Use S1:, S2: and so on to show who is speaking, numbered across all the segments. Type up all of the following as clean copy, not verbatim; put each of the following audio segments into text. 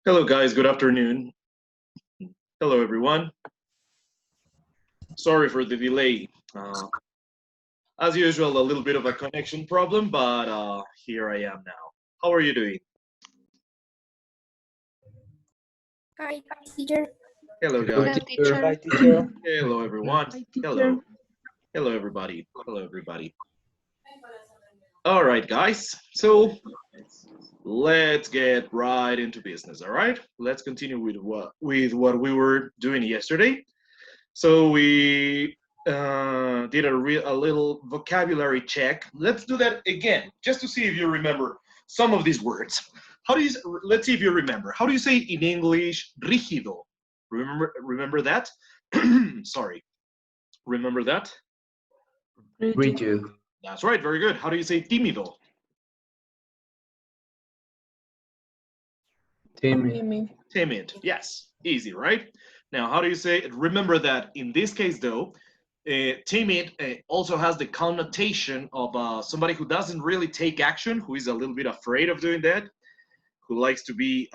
S1: Hello, guys. Good afternoon. Hello, everyone. Sorry for the delay. As usual, a little bit of a connection problem, but here I am now. How are you doing?
S2: Hi, teacher.
S1: Hello,
S3: Hello,
S1: guys.
S3: teacher.
S4: Hi, teacher.
S1: Hello, everyone.
S3: Hi, teacher.
S1: Hello. Hello, everybody. Hello, everybody. All right, guys. So let's get right into business. All right. Let's continue with what we were doing yesterday. So we did a little vocabulary check. Let's do that again, just to see if you remember some of these words. How do you? Let's see if you remember. How do you say in English rígido? Remember that? Sorry. Remember that?
S3: Rigid.
S1: That's right. Very good. How do you say tímido?
S3: Timmy.
S1: Timid. Yes. Easy, right? Now, how do you say? Remember that in this case, though, timid also has the connotation of somebody who doesn't really take action, who is a little bit afraid of doing that, who likes to be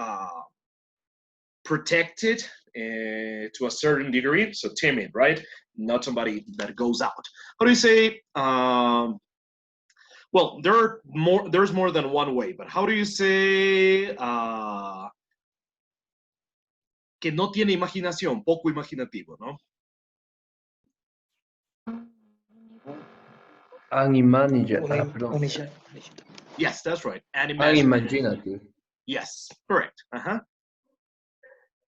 S1: protected to a certain degree. So timid, right? Not somebody that goes out. How do you say? Well, there's more than one way, but how do you say que no tiene imaginación, poco imaginativo, ¿no?
S3: Unimaginative.
S1: Yes, that's right.
S3: Unimaginative.
S1: Yes, correct.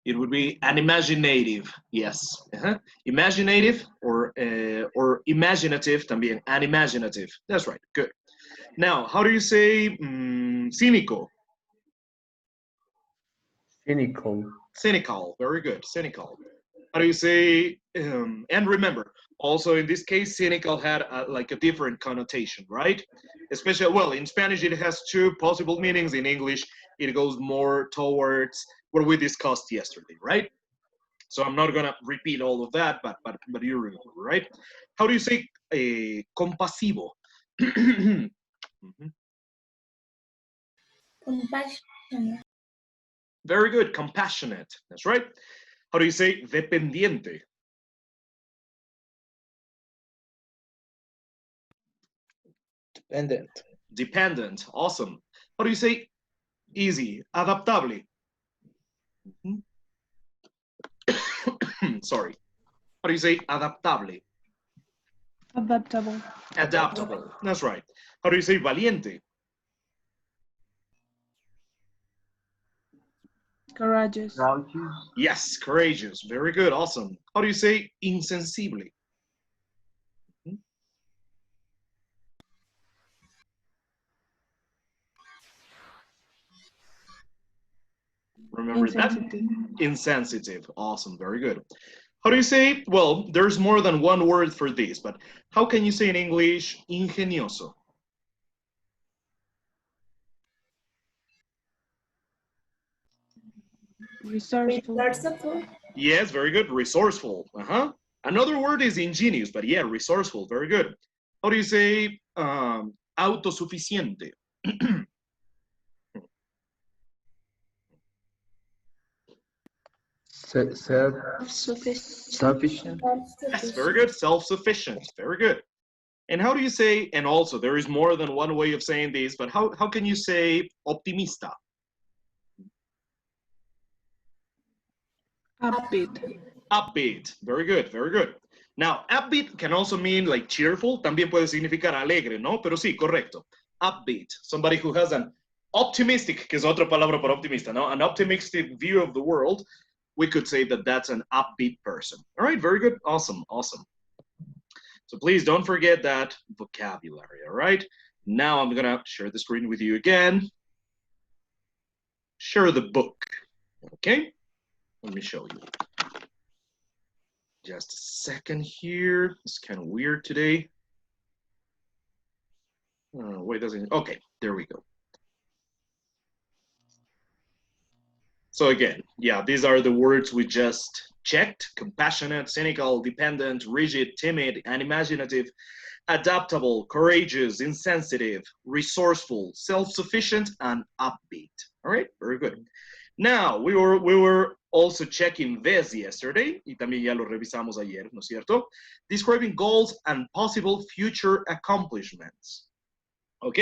S1: It would be unimaginative. Yes. Imaginative or imaginative también. Unimaginative. That's right. Good. Now, how do you say cínico?
S3: Cynical.
S1: Cynical. Very good. Cynical. How do you say? And remember, also in this case, cynical had like a different connotation, right? Especially, well, in Spanish it has two possible meanings. In English, it goes more towards what we discussed yesterday, right? So I'm not gonna repeat all of that, but you remember, right? How do you say compasivo?
S2: Compassionate.
S1: Very good, compassionate. That's right. How do you say dependiente?
S4: Dependent.
S1: Dependent. Awesome. How do you say easy? Adaptable. Sorry. How do you say adaptable?
S5: Adaptable.
S1: Adaptable. That's right. How do you say valiente?
S5: Courageous.
S1: Yes, courageous. Very good. Awesome. How do you say insensible? Remember that? Insensitive. Awesome. Very good. How do you say? Well, there's more than one word for this, but how can you say in English ingenioso?
S2: Resourceful.
S1: Yes, very good. Resourceful. Another word is ingenious, but yeah, resourceful. Very good. How do you say autosuficiente?
S3: Self-sufficient.
S1: Yes, very good. Self-sufficient. Very good. And how do you say, and also there is more than one way of saying this, but how can you say optimista?
S5: Upbeat.
S1: Upbeat. Very good, very good. Now, upbeat can also mean like cheerful, también puede significar alegre, ¿no? Pero sí, correcto. Upbeat. Somebody who has an optimistic, que es otra palabra para optimista, ¿no? An optimistic view of the world. We could say that that's an upbeat person. All right, very good. Awesome, awesome. So please don't forget that vocabulary, all right? Now I'm gonna share the screen with you again. Share the book, okay? Let me show you. Just a second here. It's kind of weird today. Wait, doesn't, okay, there we go. So again, yeah, these are the words we just checked: compassionate, cynical, dependent, rigid, timid, unimaginative, adaptable, courageous, insensitive, resourceful, self-sufficient, and upbeat. All right, very good. Now, we were also checking this yesterday, y también ya lo revisamos ayer, ¿no es cierto? Describing goals and possible future accomplishments. ¿Ok?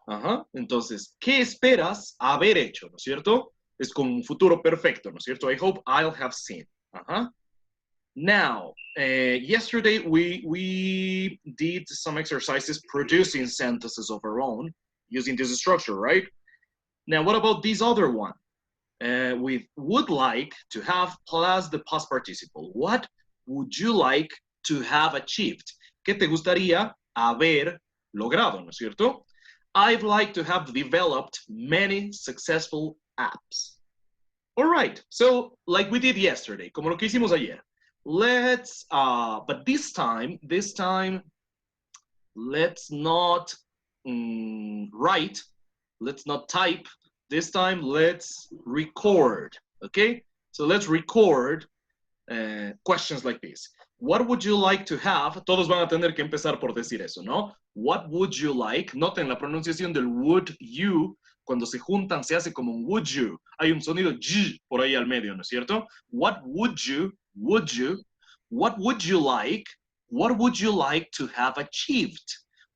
S1: Ajá. Entonces, ¿qué esperas haber hecho, ¿no es cierto? Es con un futuro perfecto, ¿no es cierto? I hope I'll have seen. Ajá. Now, yesterday we did some exercises producing sentences of our own using this structure, right? Now, what about this other one? We would like to have plus the past participle. What would you like to have achieved? ¿Qué te gustaría haber logrado, ¿no es cierto? I'd like to have developed many successful apps. All right, so like we did yesterday, como lo que hicimos ayer. Let's, but this time, let's not write, let's not type. This time, let's record, okay? So let's record questions like this. What would you like to have? Todos van a tener que empezar por decir eso, ¿no? What would you like? Noten la pronunciación del would you. Cuando se juntan se hace como un would you. Hay un sonido y por ahí al medio, ¿no es cierto? What would you? Would you? What would you like? What would you like to have achieved?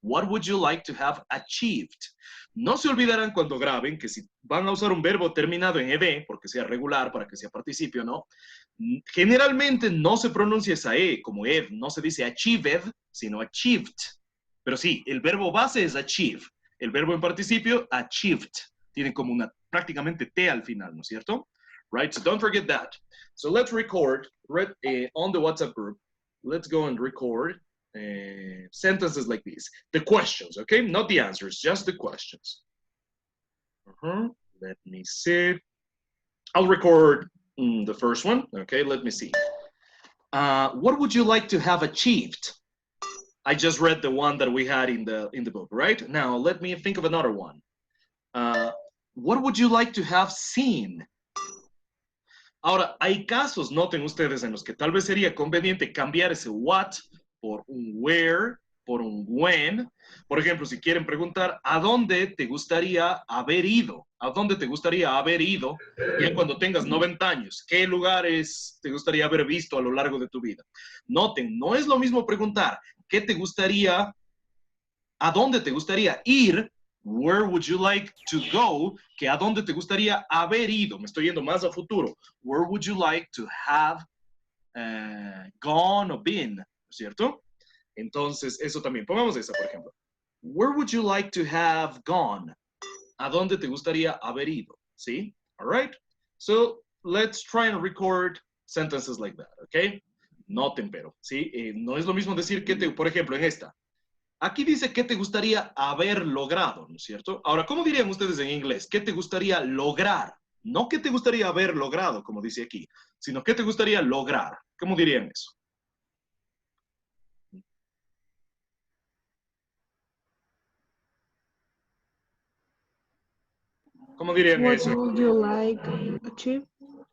S1: What would you like to have achieved? No se olvidarán cuando graben que si van a usar un verbo terminado en ed, porque sea regular, para que sea participio, ¿no? Generalmente no se pronuncia esa e como ed, no se dice achieved, sino achieved. Pero sí, el verbo base es achieve. El verbo en participio, achieved. Tiene como una prácticamente T al final, ¿no es cierto? Right, so don't forget that. So let's record on the WhatsApp group. Let's go and record sentences like these. The questions, okay? Not the answers, just the questions. Let me see. I'll record the first one, okay? Let me see. What would you like to have achieved? I just read the one that we had in the book, right? Now, let me think of another one. What would you like to have seen? Ahora, hay casos, noten ustedes, en los que tal vez sería conveniente cambiar ese what por un where, por un when. Por ejemplo, si quieren preguntar, ¿a dónde te gustaría haber ido? ¿A dónde te gustaría haber ido ya cuando tengas 90 años? ¿Qué lugares te gustaría haber visto a lo largo de tu vida? Noten, no es lo mismo preguntar, ¿qué te gustaría, a dónde te gustaría ir? Where would you like to go? Que a dónde te gustaría haber ido. Me estoy yendo más a futuro. Where would you like to have gone or been? ¿Cierto? Entonces, eso también. Pongamos esa, por ejemplo. Where would you like to have gone? ¿A dónde te gustaría haber ido? ¿Sí? All right? So, let's try and record sentences like that, okay? Noten, pero, ¿sí? No es lo mismo decir que por ejemplo, en esta. Aquí dice qué te gustaría haber logrado, ¿no es cierto? Ahora, ¿cómo dirían ustedes en inglés? ¿Qué te gustaría lograr? No qué te gustaría haber logrado, como dice aquí, sino qué te gustaría lograr. ¿Cómo dirían eso? ¿Cómo dirían
S5: What
S1: eso?
S5: would you like to achieve?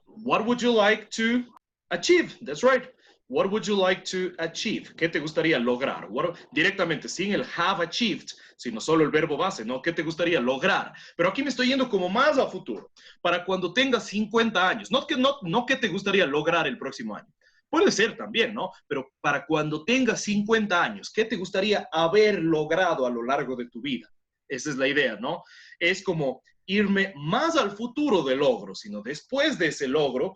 S1: What would you like to achieve? That's right. What would you like to achieve? ¿Qué te gustaría lograr? Directamente, sin el have achieved, sino solo el verbo base, ¿no? ¿Qué te gustaría lograr? Pero aquí me estoy yendo como más a futuro, para cuando tengas 50 años. No que te gustaría lograr el próximo año. Puede ser también, ¿no? Pero para cuando tengas 50 años, ¿qué te gustaría haber logrado a lo largo de tu vida? Esa es la idea, ¿no? Es como irme más al futuro del logro, sino después de ese logro,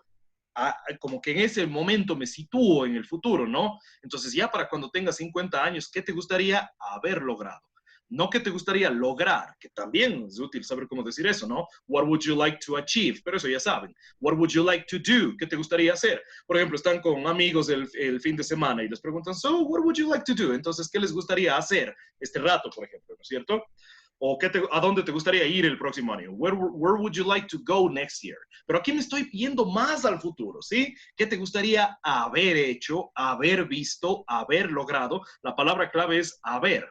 S1: como que en ese momento me sitúo en el futuro, ¿no? Entonces ya para cuando tengas 50 años, ¿qué te gustaría haber logrado? No que te gustaría lograr, que también es útil saber cómo decir eso, ¿no? What would you like to achieve? Pero eso ya saben. What would you like to do? ¿Qué te gustaría hacer? Por ejemplo, están con amigos el fin de semana y les preguntan, so, what would you like to do? Entonces, ¿qué les gustaría hacer este rato, por ejemplo, ¿no es cierto? O ¿a dónde te gustaría ir el próximo año? Where would you like to go next year? Pero aquí me estoy yendo más al futuro, ¿sí? ¿Qué te gustaría haber hecho, haber visto, haber logrado? La palabra clave es haber.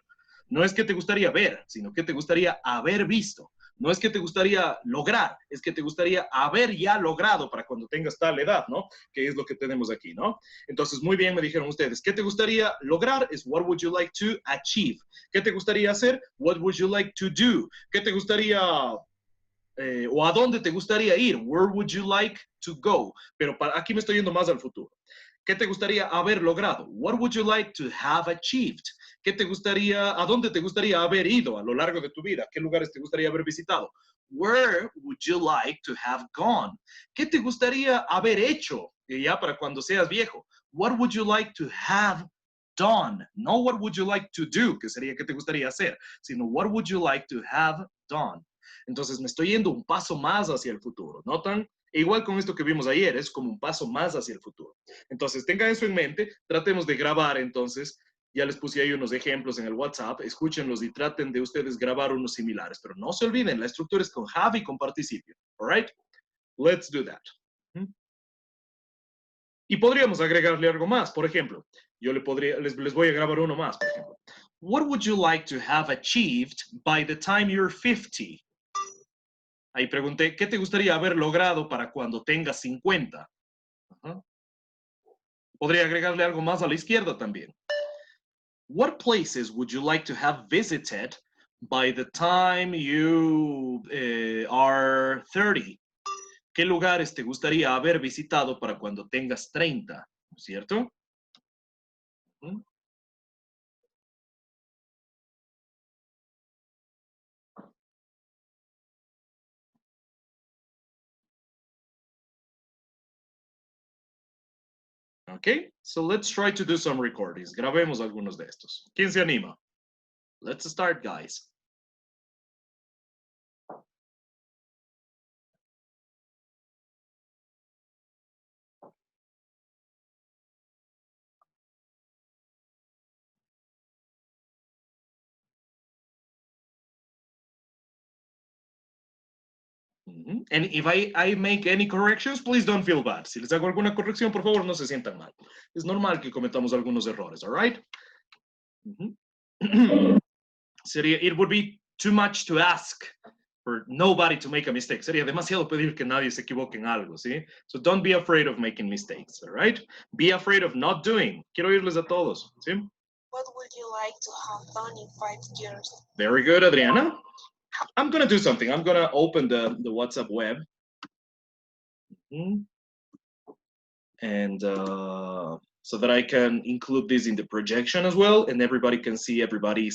S1: No es que te gustaría ver, sino que te gustaría haber visto. No es que te gustaría lograr, es que te gustaría haber ya logrado para cuando tengas tal edad, ¿no? Que es lo que tenemos aquí, ¿no? Entonces, muy bien, me dijeron ustedes, ¿qué te gustaría lograr? Es what would you like to achieve. ¿Qué te gustaría hacer? What would you like to do? ¿Qué te gustaría o a dónde te gustaría ir. Where would you like to go? Pero aquí me estoy yendo más al futuro. ¿Qué te gustaría haber logrado? What would you like to have achieved? ¿Qué te gustaría, a dónde te gustaría haber ido a lo largo de tu vida? ¿Qué lugares te gustaría haber visitado? Where would you like to have gone? ¿Qué te gustaría haber hecho ya para cuando seas viejo? What would you like to have done? No what would you like to do, que sería qué te gustaría hacer, sino what would you like to have done. Entonces me estoy yendo un paso más hacia el futuro. ¿Notan? Igual con esto que vimos ayer, es como un paso más hacia el futuro. Entonces, tengan eso en mente, tratemos de grabar entonces. Ya les puse ahí unos ejemplos en el WhatsApp, escúchenlos y traten de ustedes grabar unos similares. Pero no se olviden, la estructura es con have y con participio. All right? Let's do that. Y podríamos agregarle algo más. Por ejemplo, yo les voy a grabar uno más, por ejemplo. What would you like to have achieved by the time you're 50? Ahí pregunté, ¿qué te gustaría haber logrado para cuando tengas 50? Podría agregarle algo más a la izquierda también. What places would you like to have visited by the time you are 30? ¿Qué lugares te gustaría haber visitado para cuando tengas 30? ¿No es cierto? Okay, so let's try to do some recordings. Grabemos algunos de estos. ¿Quién se anima? Let's start, guys. And if I make any corrections, please don't feel bad. Si les hago alguna corrección, por favor, no se sientan mal. Es normal que cometamos algunos errores, all right? It would be too much to ask for nobody to make a mistake. Sería demasiado pedir que nadie se equivoque en algo, ¿sí? So don't be afraid of making mistakes, all right? Be afraid of not doing. Quiero oírles a todos, ¿sí?
S5: What would you like to have done in 5 years?
S1: Very good, Adriana. I'm going to do something. I'm going to open the WhatsApp web. And so that I can include this in the projection as well. And everybody can see everybody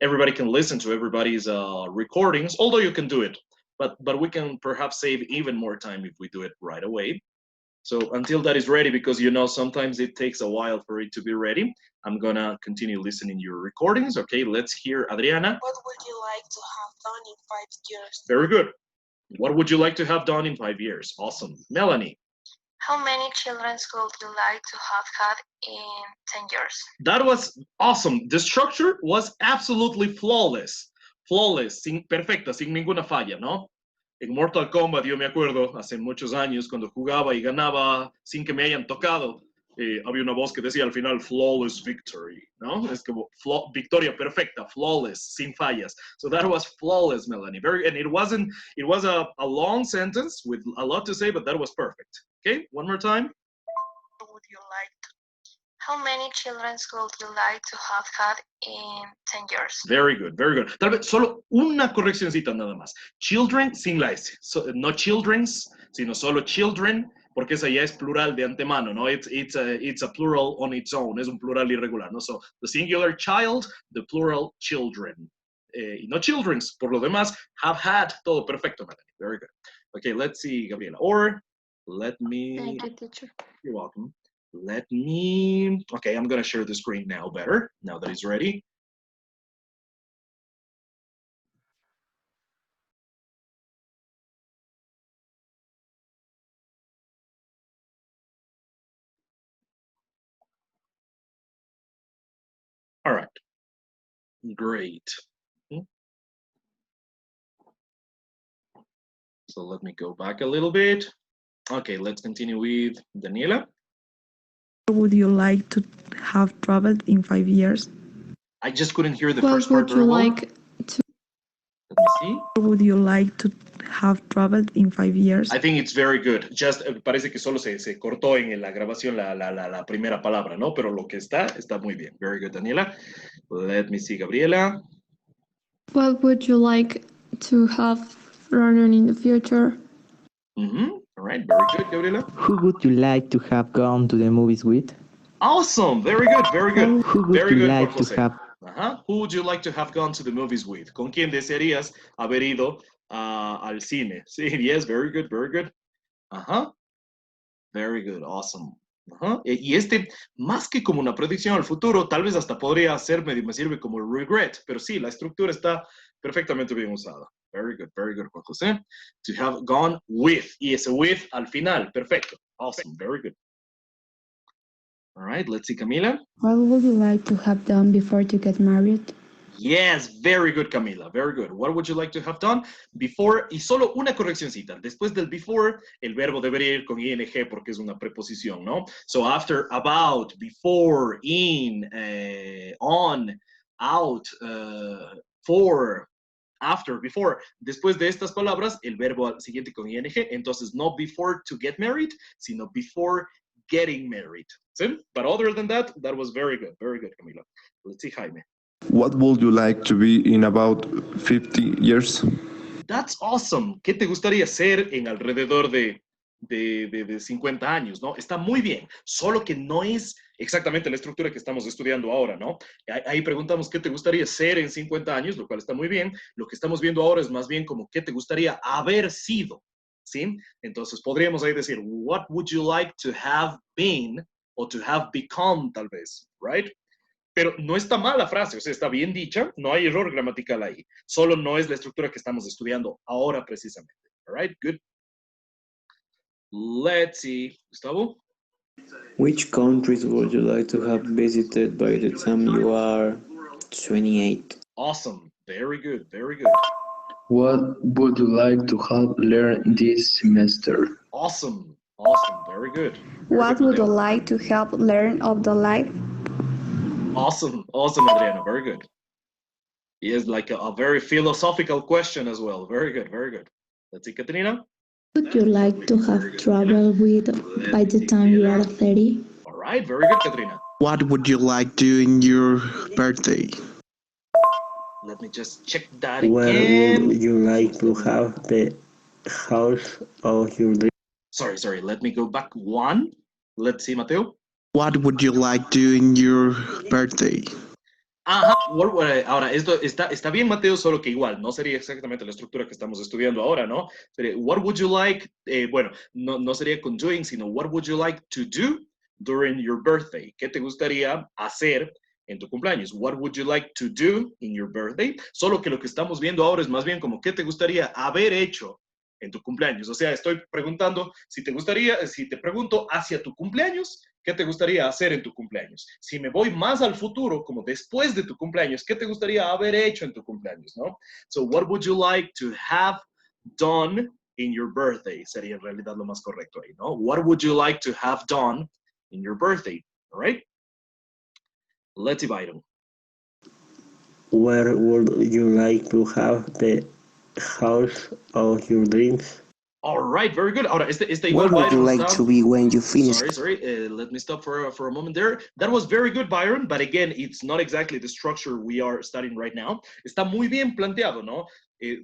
S1: can listen to everybody's recordings, although you can do it. But we can perhaps save even more time if we do it right away. So until that is ready, because you know sometimes it takes a while for it to be ready, I'm gonna continue listening your recordings. Okay, let's hear Adriana.
S5: What would you like to have done in 5 years?
S1: Very good. What would you like to have done in 5 years? Awesome. Melanie.
S2: How many children would you like to have had in 10 years?
S1: That was awesome. The structure was absolutely flawless. Flawless, perfecta, sin ninguna falla, ¿no? En Mortal Kombat, yo me acuerdo, hace muchos años, cuando jugaba y ganaba sin que me hayan tocado, había una voz que decía al final, flawless victory, ¿no? Es como victoria perfecta, flawless, sin fallas. So that was flawless, Melanie. And it was a long sentence with a lot to say, but that was perfect. Okay, one more time.
S2: Would you like to? How many children would you like to have had in 10 years?
S1: Very good, very good. Tal vez solo una correccióncita nada más. Children sin la S. No children's, sino solo children, porque esa ya es plural de antemano, ¿no? It's a plural on its own, es un plural irregular, ¿no? So the singular child, the plural children. Y no children's, por lo demás, have had, todo perfecto, Melanie. Very good. Okay, let's see, Gabriela. Or let me.
S2: Thank you, teacher.
S1: You're welcome. Let me. Okay, I'm gonna share the screen now better, now that it's ready. All right, great. So let me go back a little bit. Okay, let's continue with Daniela.
S4: Would you like to have traveled in 5 years?
S1: I just couldn't hear the
S6: What
S1: first part
S6: would
S1: very
S6: you
S1: well.
S6: like to?
S1: Let me see.
S4: Would you like to have traveled in 5 years?
S1: I think it's very good. Just parece que solo se cortó en la grabación la primera palabra, ¿no? Pero lo que está muy bien. Very good, Daniela. Let me see, Gabriela.
S6: What would you like to have
S4: learning in the future.
S1: All right, very good, Gabriela.
S6: Who would you like to have gone to the movies with?
S1: Awesome, very good, very good.
S6: Who would
S1: Very
S6: you
S1: good,
S6: like
S1: Juan
S6: to
S1: José.
S6: have?
S1: Who would you like to have gone to the movies with? ¿Con quién desearías haber ido al cine? Sí, yes, very good, very good. Very good, awesome. Y este, más que como una predicción al futuro, tal vez hasta podría ser, me sirve como regret, pero sí, la estructura está perfectamente bien usada. Very good, Juan José. To have gone with, y ese with al final, perfecto. Awesome, very good. All right, let's see, Camila.
S4: What would you like to have done before to get married?
S1: Yes, very good, Camila. Very good. What would you like to have done before? Y solo una correccióncita. Después del before, el verbo debería ir con ing porque es una preposición, ¿no? So after, about, before, in, on, out, for, after, before. Después de estas palabras, el verbo siguiente con ing. Entonces, no before to get married, sino before getting married. ¿Sí? But other than that, that was very good, Camila. Let's see, Jaime.
S7: What would you like to be in about 50 years?
S1: That's awesome. ¿Qué te gustaría ser en alrededor de 50 años, ¿no? Está muy bien, solo que no es exactamente la estructura que estamos estudiando ahora, ¿no? Ahí preguntamos qué te gustaría ser en 50 años, lo cual está muy bien. Lo que estamos viendo ahora es más bien como qué te gustaría haber sido, ¿sí? Entonces podríamos ahí decir, what would you like to have been o to have become, tal vez, right? Pero no está mal la frase, o sea, está bien dicha, no hay error gramatical ahí. Solo no es la estructura que estamos estudiando ahora precisamente. All right, good. Let's see, Gustavo.
S8: Which countries would you like to have visited by the time you are 28?
S1: Awesome, very good, very good.
S3: What would you like to have learned this semester?
S1: Awesome, awesome, very good.
S9: What would you like to have learned of the life?
S1: Awesome, awesome, Adriana, very good. Yes, like a very philosophical question as well. Very good, very good. Let's see, Katrina.
S9: Would you like to have traveled with by the time you are 30?
S1: All right, very good, Katrina.
S10: What would you like doing your birthday?
S1: Let me just check that
S8: Where
S1: again.
S8: would you like to have the house of your dreams?
S1: Sorry, let me go back one. Let's see, Mateo.
S10: What would you like doing your birthday?
S1: Ajá, ahora esto está bien, Mateo, solo que igual no sería exactamente la estructura que estamos estudiando ahora, ¿no? Sería, what would you like, bueno, no sería con doing, sino what would you like to do during your birthday? ¿Qué te gustaría hacer en tu cumpleaños? What would you like to do in your birthday? Solo que lo que estamos viendo ahora es más bien como qué te gustaría haber hecho en tu cumpleaños. O sea, estoy preguntando si te pregunto hacia tu cumpleaños, ¿qué te gustaría hacer en tu cumpleaños? Si me voy más al futuro, como después de tu cumpleaños, ¿qué te gustaría haber hecho en tu cumpleaños, no? So, what would you like to have done in your birthday? Sería en realidad lo más correcto ahí, ¿no? What would you like to have done in your birthday? All right? Let's see, Byron.
S8: Where would you like to have the house of your dreams?
S1: All right, very good. Ahora, igual,
S11: What would
S1: Byron,
S11: you like to be when you finish?
S1: Sorry. Let me stop for a moment there. That was very good, Byron, but again, it's not exactly the structure we are studying right now. Está muy bien planteado, ¿no?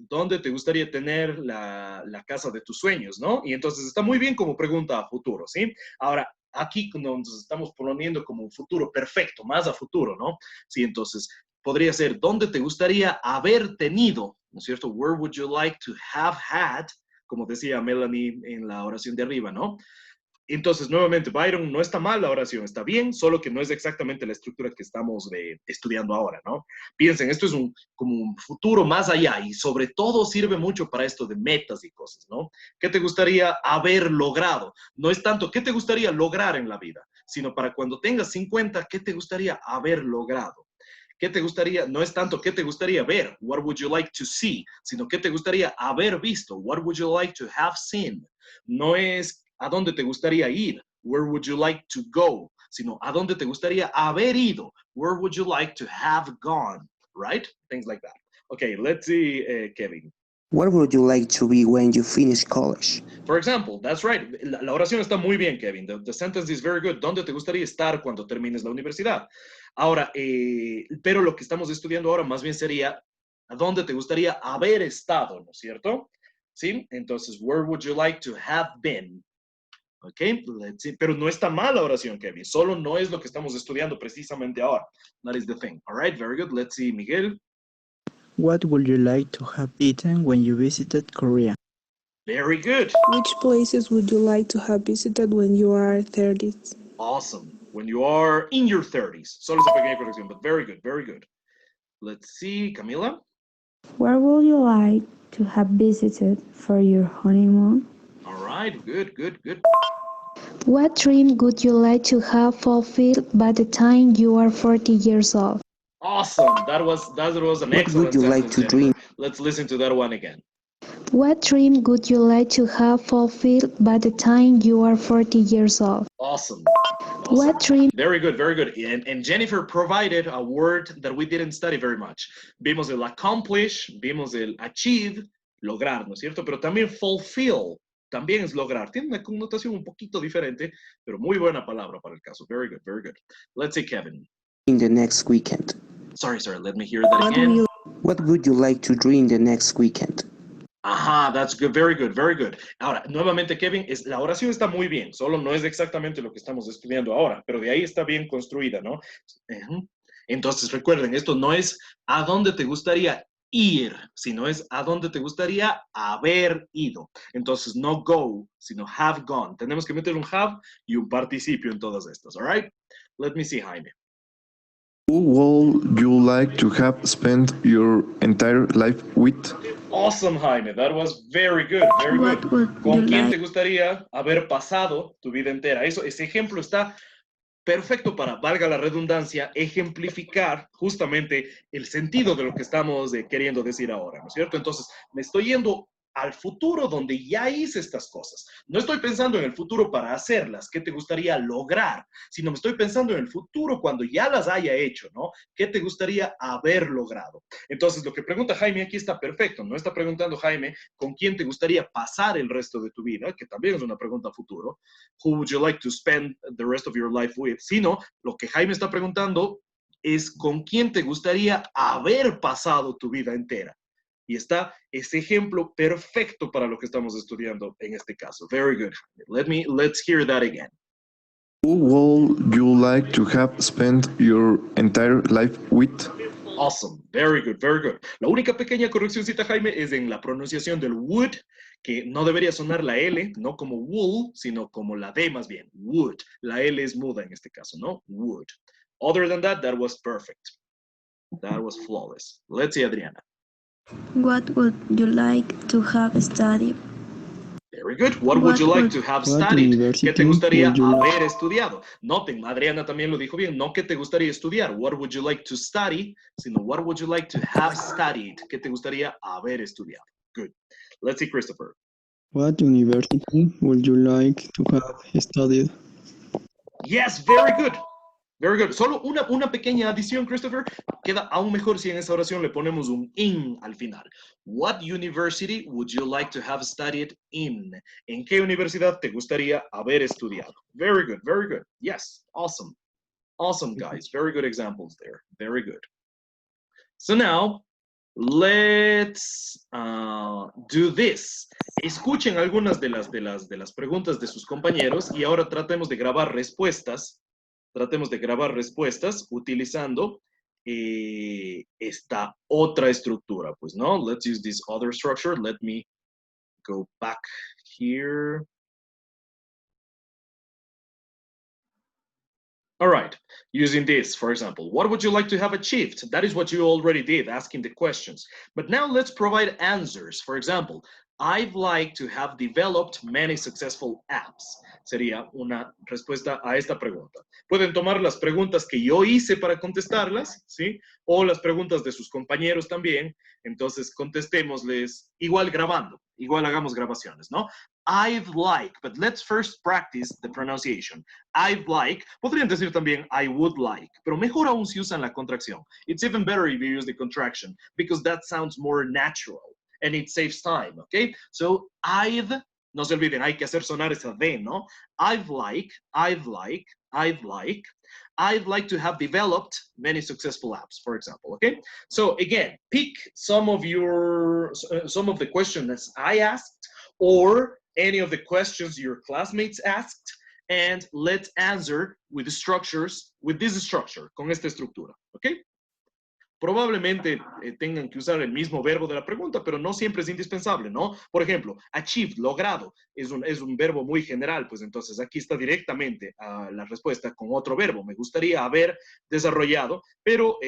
S1: ¿Dónde te gustaría tener la casa de tus sueños, no? Y entonces está muy bien como pregunta a futuro, ¿sí? Ahora, aquí nos estamos poniendo como un futuro perfecto, más a futuro, ¿no? Sí, entonces podría ser, ¿dónde te gustaría haber tenido, ¿no es cierto? Where would you like to have had, como decía Melanie en la oración de arriba, ¿no? Entonces, nuevamente, Byron, no está mal la oración, está bien, solo que no es exactamente la estructura que estamos estudiando ahora, ¿no? Piensen, esto es como un futuro más allá y sobre todo sirve mucho para esto de metas y cosas, ¿no? ¿Qué te gustaría haber logrado? No es tanto qué te gustaría lograr en la vida, sino para cuando tengas 50, ¿qué te gustaría haber logrado? ¿Qué te gustaría? No es tanto qué te gustaría ver, what would you like to see, sino qué te gustaría haber visto, what would you like to have seen. No es a dónde te gustaría ir, where would you like to go, sino a dónde te gustaría haber ido, where would you like to have gone, right? Things like that. Okay, let's see, Kevin.
S11: What would you like to be when you finish college?
S1: For example, that's right. La oración está muy bien, Kevin. The sentence is very good. ¿Dónde te gustaría estar cuando termines la universidad? Ahora, pero lo que estamos estudiando ahora más bien sería ¿a dónde te gustaría haber estado, no es cierto? ¿sí? Entonces, where would you like to have been? Ok, let's see. Pero no está mal la oración, Kevin. Solo no es lo que estamos estudiando precisamente ahora. That is the thing. All right, very good. Let's see, Miguel.
S6: What would you like to have eaten when you visited Korea?
S1: Very good.
S5: Which places would you like to have visited when you are 30?
S1: Awesome. When you are in your 30s. Solo esa pequeña corrección, but very good, very good. Let's see, Camila.
S9: Where would you like to have visited for your honeymoon?
S1: All right, good, good, good.
S9: What dream would you like to have fulfilled by the time you are 40 years old?
S1: Awesome. That was an
S11: What
S1: excellent
S11: would you like
S1: sentence,
S11: to
S1: Jennifer.
S11: dream?
S1: Let's listen to that one again.
S9: What dream would you like to have fulfilled by the time you are 40 years old?
S1: Awesome.
S9: What dream?
S1: Very good, very good. And Jennifer provided a word that we didn't study very much. Vimos el accomplish, vimos el achieve, lograr, ¿no es cierto? Pero también fulfill, también es lograr. Tiene una connotación un poquito diferente, pero muy buena palabra para el caso. Very good, very good. Let's see, Kevin.
S11: In the next weekend.
S1: Sorry, let me hear that again.
S11: What would you like to dream the next weekend?
S1: Ajá, that's good, very good, very good. Ahora, nuevamente, Kevin, la oración está muy bien, solo no es exactamente lo que estamos estudiando ahora, pero de ahí está bien construida, ¿no? Entonces, recuerden, esto no es a dónde te gustaría ir, sino es a dónde te gustaría haber ido. Entonces, no go, sino have gone. Tenemos que meter un have y un participio en todas estas, all right? Let me see, Jaime.
S7: Who would you like to have spent your entire life with?
S1: Awesome, Jaime. That was very good, very
S4: What
S1: good.
S4: would
S1: ¿Con
S4: you
S1: quién
S4: like?
S1: te gustaría haber pasado tu vida entera? Ese ejemplo está perfecto para, valga la redundancia, ejemplificar justamente el sentido de lo que estamos queriendo decir ahora, ¿no es cierto? Entonces, me estoy yendo al futuro donde ya hice estas cosas. No estoy pensando en el futuro para hacerlas, qué te gustaría lograr, sino me estoy pensando en el futuro cuando ya las haya hecho, ¿no? ¿Qué te gustaría haber logrado? Entonces, lo que pregunta Jaime aquí está perfecto. No está preguntando Jaime con quién te gustaría pasar el resto de tu vida, que también es una pregunta a futuro. Who would you like to spend the rest of your life with? Sino, lo que Jaime está preguntando es con quién te gustaría haber pasado tu vida entera. Y está ese ejemplo perfecto para lo que estamos estudiando en este caso. Very good. Let's hear that again.
S7: Who would you like to have spent your entire life with?
S1: Awesome. Very good, very good. La única pequeña correccióncita, Jaime, es en la pronunciación del would, que no debería sonar la L, no como wool, sino como la D más bien. Would. La L es muda en este caso, ¿no? Would. Other than that, that was perfect. That was flawless. Let's see, Adriana.
S4: What would you like to have studied?
S1: Very good. What would you like to have studied? ¿Qué te gustaría haber estudiado? Noten, Adriana también lo dijo bien. No ¿qué te gustaría estudiar? What would you like to study? Sino what would you like to have studied? ¿Qué te gustaría haber estudiado? Good. Let's see, Christopher.
S6: What university would you like to have studied?
S1: Yes, very good. Very good. Solo una pequeña adición, Christopher. Queda aún mejor si en esa oración le ponemos un in al final. What university would you like to have studied in? ¿En qué universidad te gustaría haber estudiado? Very good, very good. Yes, awesome. Awesome, guys. Very good examples there. Very good. So now, let's do this. Escuchen algunas de las preguntas de sus compañeros y ahora tratemos de grabar respuestas. Tratemos de grabar respuestas utilizando esta otra estructura, pues, ¿no? Let's use this other structure. Let me go back here. All right, using this, for example, what would you like to have achieved? That is what you already did, asking the questions. But now let's provide answers. For example, I'd like to have developed many successful apps. Sería una respuesta a esta pregunta. Pueden tomar las preguntas que yo hice para contestarlas, ¿sí? O las preguntas de sus compañeros también. Entonces, contestémosles igual grabando. Igual hagamos grabaciones, ¿no? I'd like, but let's first practice the pronunciation. I'd like, podrían decir también I would like, pero mejor aún si usan la contracción. It's even better if you use the contraction, because that sounds more natural. And it saves time, okay? So, no se olviden, hay que hacer sonar esa D, ¿no? I'd like, I'd like to have developed many successful apps, for example, okay? So again, pick some of the questions I asked or any of the questions your classmates asked, and let's answer with the structures, with this structure, con esta estructura, okay? Probablemente tengan que usar el mismo verbo de la pregunta, pero no siempre es indispensable, ¿no? Por ejemplo, achieved, logrado, es un verbo muy general, pues entonces aquí está directamente la respuesta con otro verbo. Me gustaría haber desarrollado, pero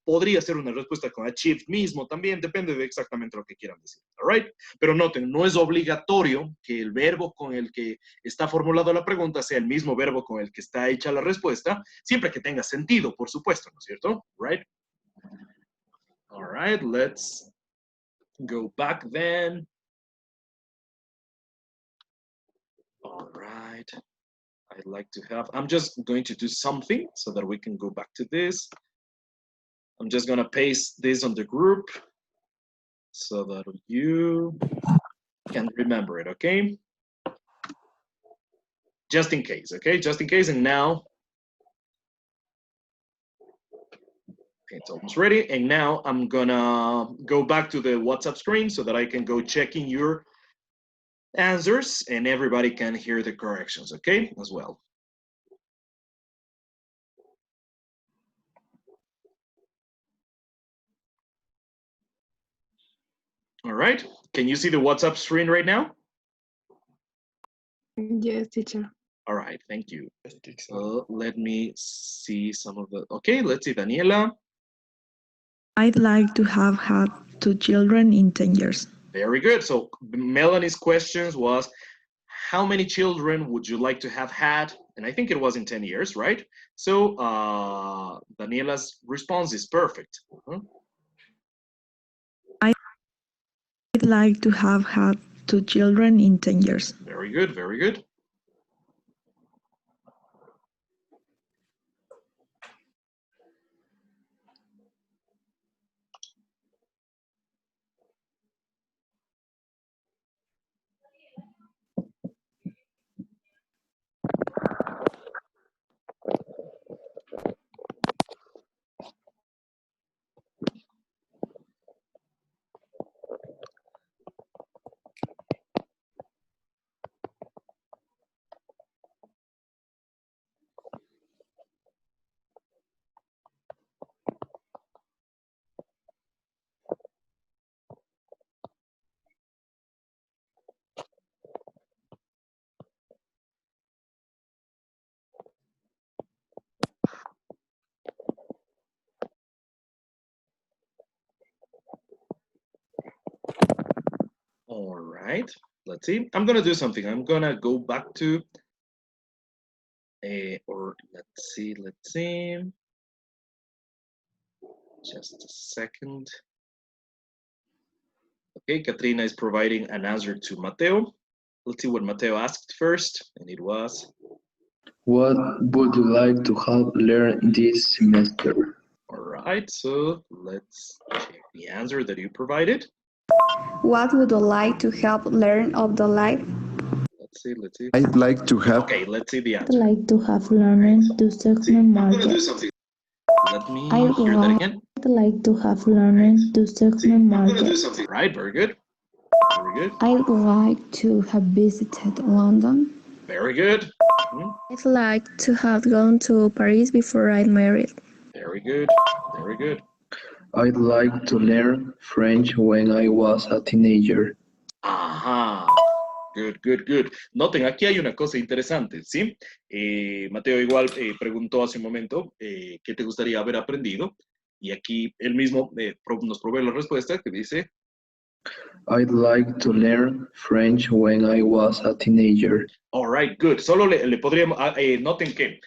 S1: podría ser una respuesta con achieved mismo también, depende de exactamente lo que quieran decir, all right? Pero noten, no es obligatorio que el verbo con el que está formulado la pregunta sea el mismo verbo con el que está hecha la respuesta, siempre que tenga sentido, por supuesto, ¿no es cierto? Right? All right, let's go back then. All right, I'd like to have, I'm just going to do something so that we can go back to this. I'm just gonna paste this on the group so that you can remember it, okay? Just in case, okay? Just in case, and now, it's almost ready. And now I'm gonna go back to the WhatsApp screen so that I can go checking your answers and everybody can hear the corrections, okay, as well. All right, can you see the WhatsApp screen right now?
S12: Yes, teacher.
S1: All right, thank you. So let me see some of the, okay, let's see, Daniela.
S4: I'd like to have had 2 children in 10 years.
S1: Very good. So Melanie's questions was, how many children would you like to have had? And I think it was in 10 years, right? So Daniela's response is perfect.
S4: I'd like to have had 2 children in 10 years.
S1: Very good, very good. All right, let's see. I'm gonna do something. I'm gonna go back to, or let's see. Just a second. Okay, Katrina is providing an answer to Mateo. Let's see what Mateo asked first, and it was,
S3: what would you like to have learned this semester?
S1: all right, so let's check the answer that you provided.
S13: What would you like to have learned of the life?
S1: Let's see.
S7: I'd like to have.
S1: Okay, let's see the
S9: I'd
S1: answer.
S9: like to have learned to segment market.
S1: Let me hear that again.
S9: I'd like to have learned to segment market.
S1: Right, very good. Very good.
S9: I'd like to have visited London.
S1: Very good.
S14: I'd like to have gone to Paris before I married.
S1: Very good. Very good.
S3: I'd like to learn French when I was a teenager.
S1: Ajá. Good, good, good. Noten, aquí hay una cosa interesante, ¿sí? Mateo igual preguntó hace un momento qué te gustaría haber aprendido, y aquí él mismo nos provee la respuesta que dice,
S3: I'd like to learn French when I was a teenager.
S1: All right, good. Solo le podríamos, noten que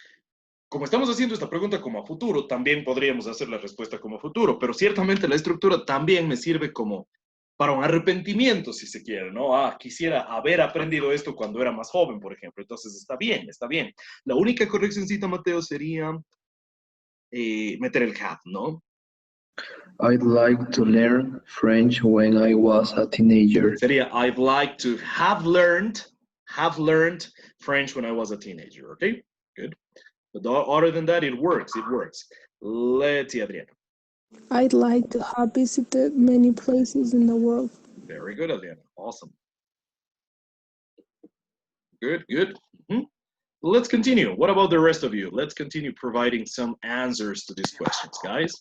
S1: como estamos haciendo esta pregunta como a futuro, también podríamos hacer la respuesta como a futuro, pero ciertamente la estructura también me sirve como para un arrepentimiento, si se quiere, ¿no? Quisiera haber aprendido esto cuando era más joven, por ejemplo. Entonces, está bien, está bien. La única correccioncita, Mateo, sería meter el have, ¿no?
S3: I'd like to learn French when I was a teenager.
S1: Sería, I'd like to have learned French when I was a teenager, okay? Good. But other than that, it works. It works. Let's see, Adriana.
S12: I'd like to have visited many places in the world.
S1: Very good, Adriana. Awesome. Good, good. Mm-hmm. Let's continue. What about the rest of you? Let's continue providing some answers to these questions, guys.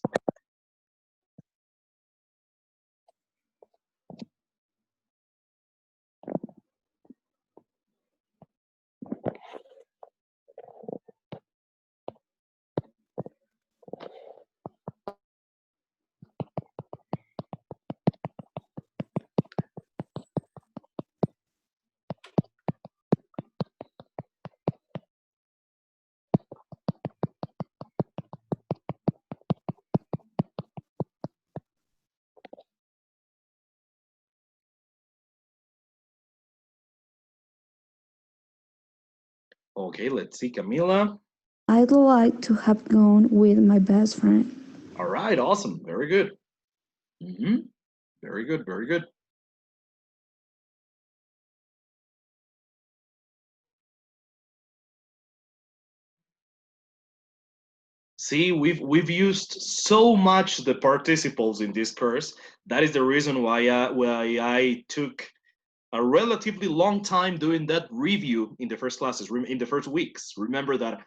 S1: Okay, let's see, Camila.
S13: I'd like to have gone with my best friend.
S1: All right, awesome. Very good. Mm-hmm. Very good, very good. See, we've used so much the participles in this course. That is the reason why I took a relatively long time doing that review in the first classes, in the first weeks. Remember that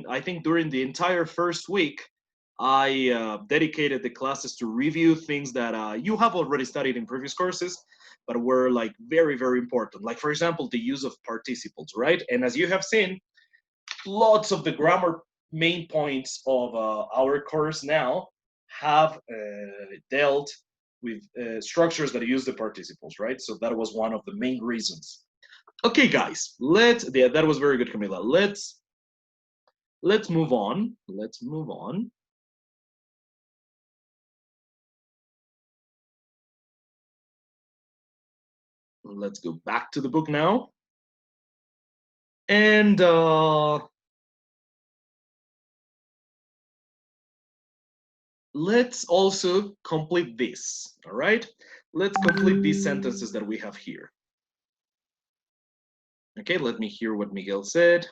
S1: I think during the entire first week, I dedicated the classes to review things that you have already studied in previous courses, but were like very, very important. Like, for example, the use of participles, right? And as you have seen, lots of the grammar main points of our course now have dealt with structures that use the participles, right? So that was one of the main reasons. Okay, guys, that was very good, Camila. Let's move on. Let's move on. Let's go back to the book now. And let's also complete this, all right? Let's complete these sentences that we have here. Okay, let me hear what Miguel said.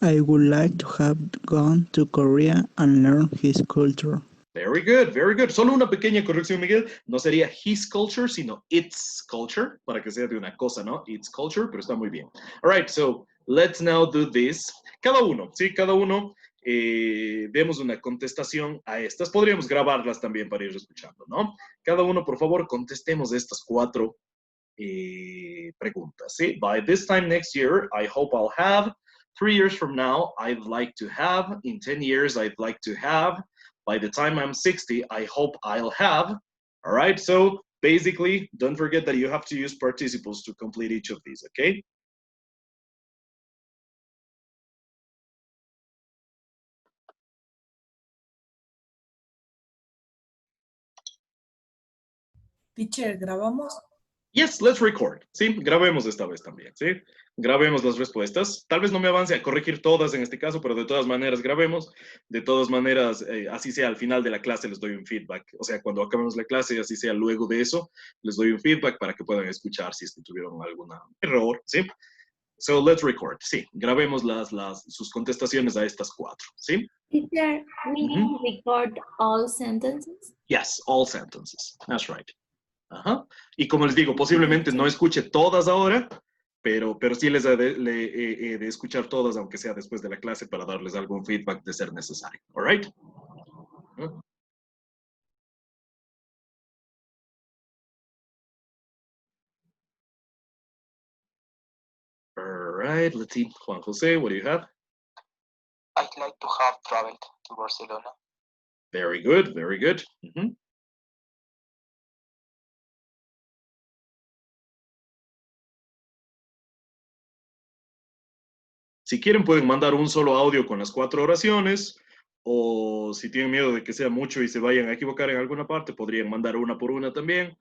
S6: I would like to have gone to Korea and learn his culture.
S1: Very good, very good. Solo una pequeña corrección, Miguel. No sería his culture, sino its culture, para que sea de una cosa, ¿no? Its culture, pero está muy bien. All right, so let's now do this. Cada uno, ¿sí? Cada uno demos una contestación a estas. Podríamos grabarlas también para ir escuchando, ¿no? Cada uno, por favor, contestemos estas 4 preguntas, ¿sí? By this time next year, I hope I'll have. 3 years from now, I'd like to have. In 10 years, I'd like to have. By the time I'm 60, I hope I'll have. All right, so basically, don't forget that you have to use participles to complete each of these, okay?
S15: Teacher, ¿grabamos?
S1: Yes, let's record. Sí, grabemos esta vez también, ¿sí? Grabemos las respuestas. Tal vez no me avance a corregir todas en este caso, pero de todas maneras grabemos. De todas maneras, así sea al final de la clase les doy un feedback. O sea, cuando acabemos la clase, así sea luego de eso, les doy un feedback para que puedan escuchar si es que tuvieron algún error, ¿sí? So let's record. Sí, grabemos sus contestaciones a estas 4, ¿sí?
S16: Teacher, we record all sentences?
S1: Yes, all sentences. That's right. Ajá. Y como les digo, posiblemente no escuche todas ahora, pero sí les he de escuchar todas, aunque sea después de la clase, para darles algún feedback de ser necesario. All right? All right, let's see. Juan Jose, what do you have?
S17: I'd like to have traveled to Barcelona.
S1: Very good, very good. Si quieren pueden mandar un solo audio con las 4 oraciones, o si tienen miedo de que sea mucho y se vayan a equivocar en alguna parte, podrían mandar una por una también.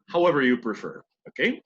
S1: However you prefer, okay?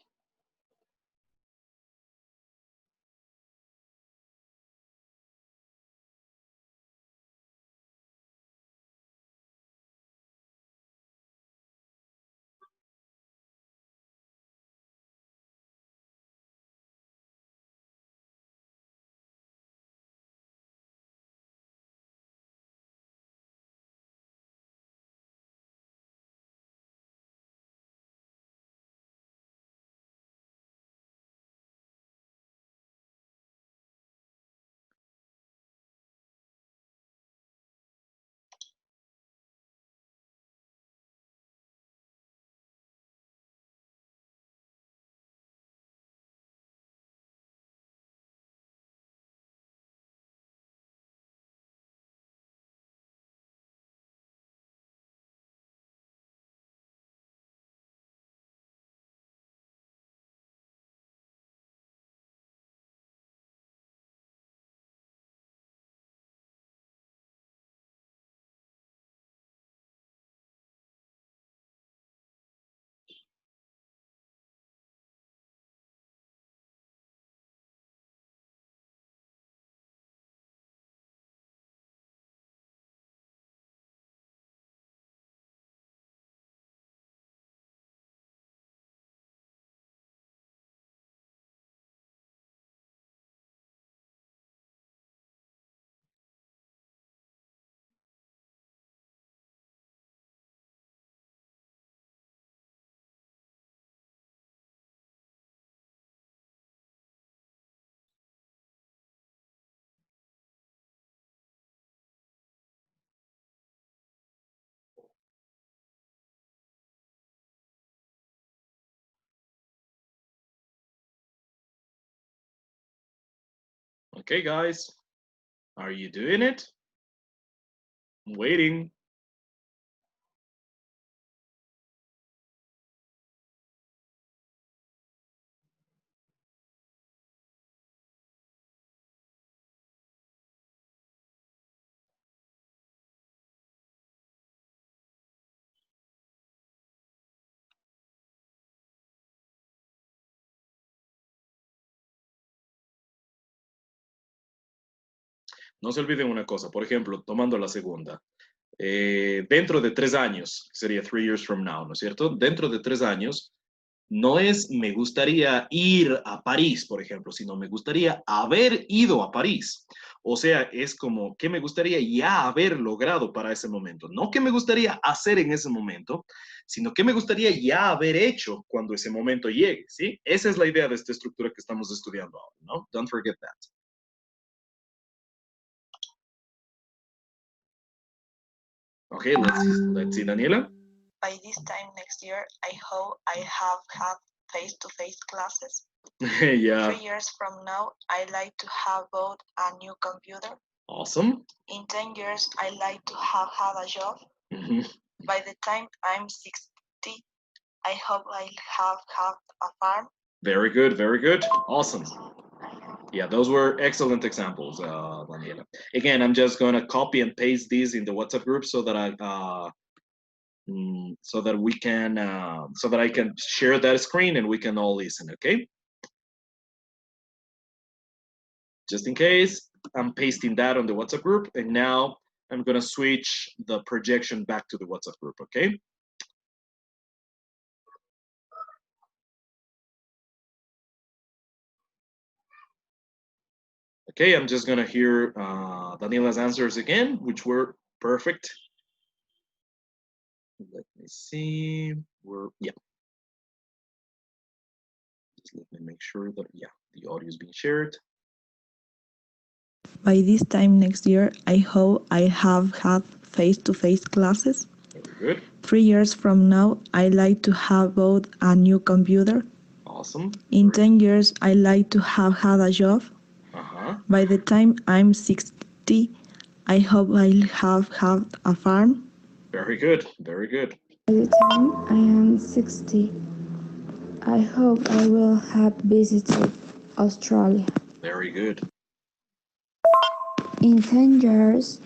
S1: Okay, guys, are you doing it? I'm waiting. No se olviden una cosa, por ejemplo, tomando la segunda. Dentro de 3 años, sería 3 years from now, ¿no es cierto? Dentro de 3 años, no es me gustaría ir a París, por ejemplo, sino me gustaría haber ido a París. O sea, es como que me gustaría ya haber logrado para ese momento. No que me gustaría hacer en ese momento, sino que me gustaría ya haber hecho cuando ese momento llegue, ¿sí? Esa es la idea de esta estructura que estamos estudiando ahora, ¿no? Don't forget that. Okay, let's see, Daniela.
S5: By this time next year, I hope I have had face-to-face classes.
S1: Yeah.
S5: 3 years from now, I like to have bought a new computer.
S1: Awesome.
S5: In 10 years, I like to have had a job.
S1: Mhm.
S5: By the time I'm 60, I hope I have had a farm.
S1: Very good, very good. Awesome. Yeah, those were excellent examples, Daniela. Again, I'm just gonna copy and paste these in the WhatsApp group so that so that I can share that screen and we can all listen, okay? Just in case, I'm pasting that on the WhatsApp group, and now I'm gonna switch the projection back to the WhatsApp group, okay? Okay, I'm just gonna hear Daniela's answers again, which were perfect. Let me see. Yeah. Just let me make sure that the audio is being shared.
S4: By this time next year, I hope I have had face-to-face classes.
S1: Very good.
S4: 3 years from now, I like to have bought a new computer.
S1: Awesome.
S4: In 10 years, I like to have had a job. By the time I'm 60, I hope I'll have had a farm.
S1: Very good. Very good.
S9: By the time I am 60, I hope I will have visited Australia.
S1: Very good.
S9: In 10 years,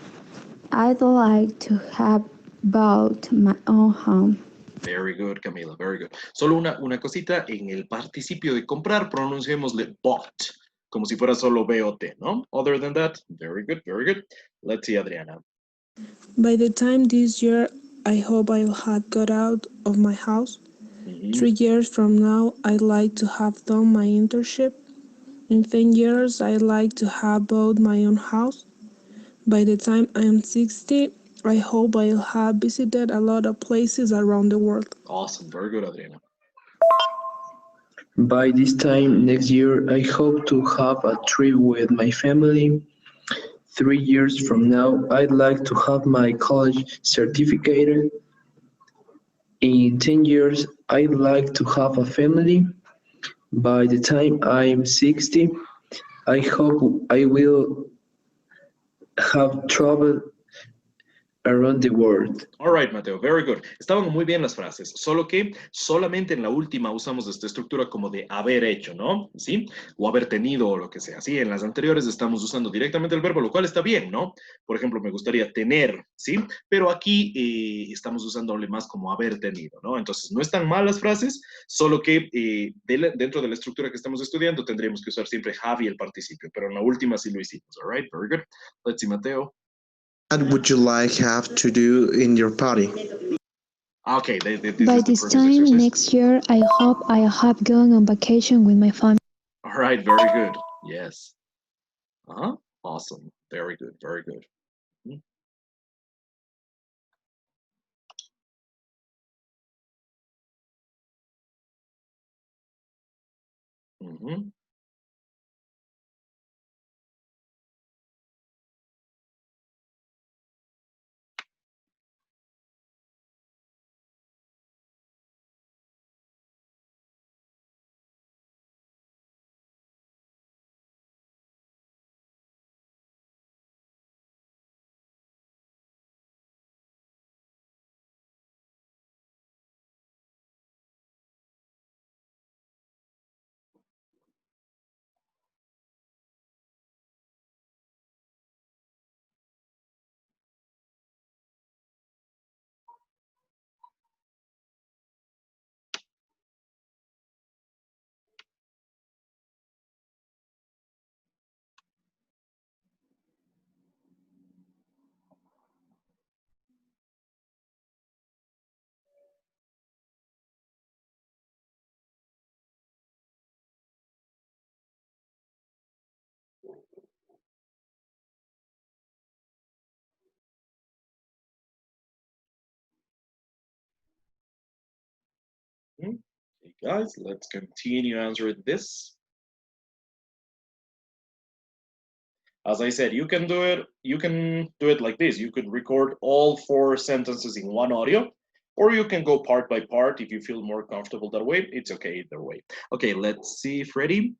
S9: I'd like to have bought my own home.
S1: Very good, Camila. Very good. Solo una cosita, en el participio de comprar, pronunciémosle bought, como si fuera solo BOT, ¿no? Other than that, very good, very good. Let's see, Adriana.
S12: By the time this year, I hope I'll have got out of my house. 3 years from now, I'd like to have done my internship. In 10 years, I'd like to have bought my own house. By the time I'm 60, I hope I'll have visited a lot of places around the world.
S1: Awesome. Very good, Adriana.
S3: By this time next year, I hope to have a trip with my family. 3 years from now, I'd like to have my college certificate. In 10 years, I'd like to have a family. By the time I'm 60, I hope I will have traveled around the world.
S1: All right, Mateo, very good. Estaban muy bien las frases, solo que solamente en la última usamos esta estructura como de haber hecho, ¿no? ¿Sí? O haber tenido o lo que sea. Sí, en las anteriores estamos usando directamente el verbo, lo cual está bien, ¿no? Por ejemplo, me gustaría tener, ¿sí? Pero aquí estamos usándole más como haber tenido, ¿no? Entonces, no están mal las frases, solo que dentro de la estructura que estamos estudiando tendríamos que usar siempre have y el participio, pero en la última sí lo hicimos, all right? Very good. Let's see, Mateo.
S10: What would you like have to do in your party?
S1: Okay,
S9: By this time next year, I hope I have gone on vacation with my family.
S1: All right, very good. Yes. Awesome. Very good. Very good. Mm-hmm. Okay, guys, let's continue answering this. As I said, you can do it like this. You could record all 4 sentences in one audio, or you can go part by part if you feel more comfortable that way. It's okay either way. Okay, let's see, Freddie.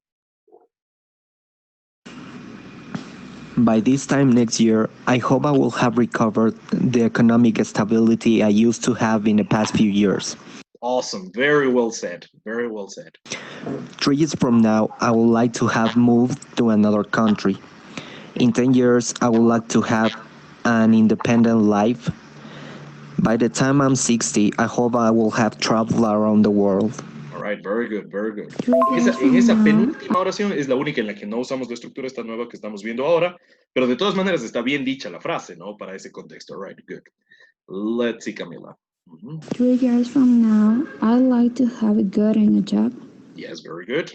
S11: By this time next year, I hope I will have recovered the economic stability I used to have in the past few years.
S1: Awesome, very well said, very well said.
S11: 3 years from now, I would like to have moved to another country. In 10 years, I would like to have an independent life. By the time I'm 60, I hope I will have traveled around the world.
S1: All right, very good, very good. En esa penúltima oración es la única en la que no usamos la estructura esta nueva que estamos viendo ahora, pero de todas maneras está bien dicha la frase, ¿no? Para ese contexto. All right, good. Let's see, Camila.
S9: 3 years from now, I'd like to have a good in a job.
S1: Yes, very good.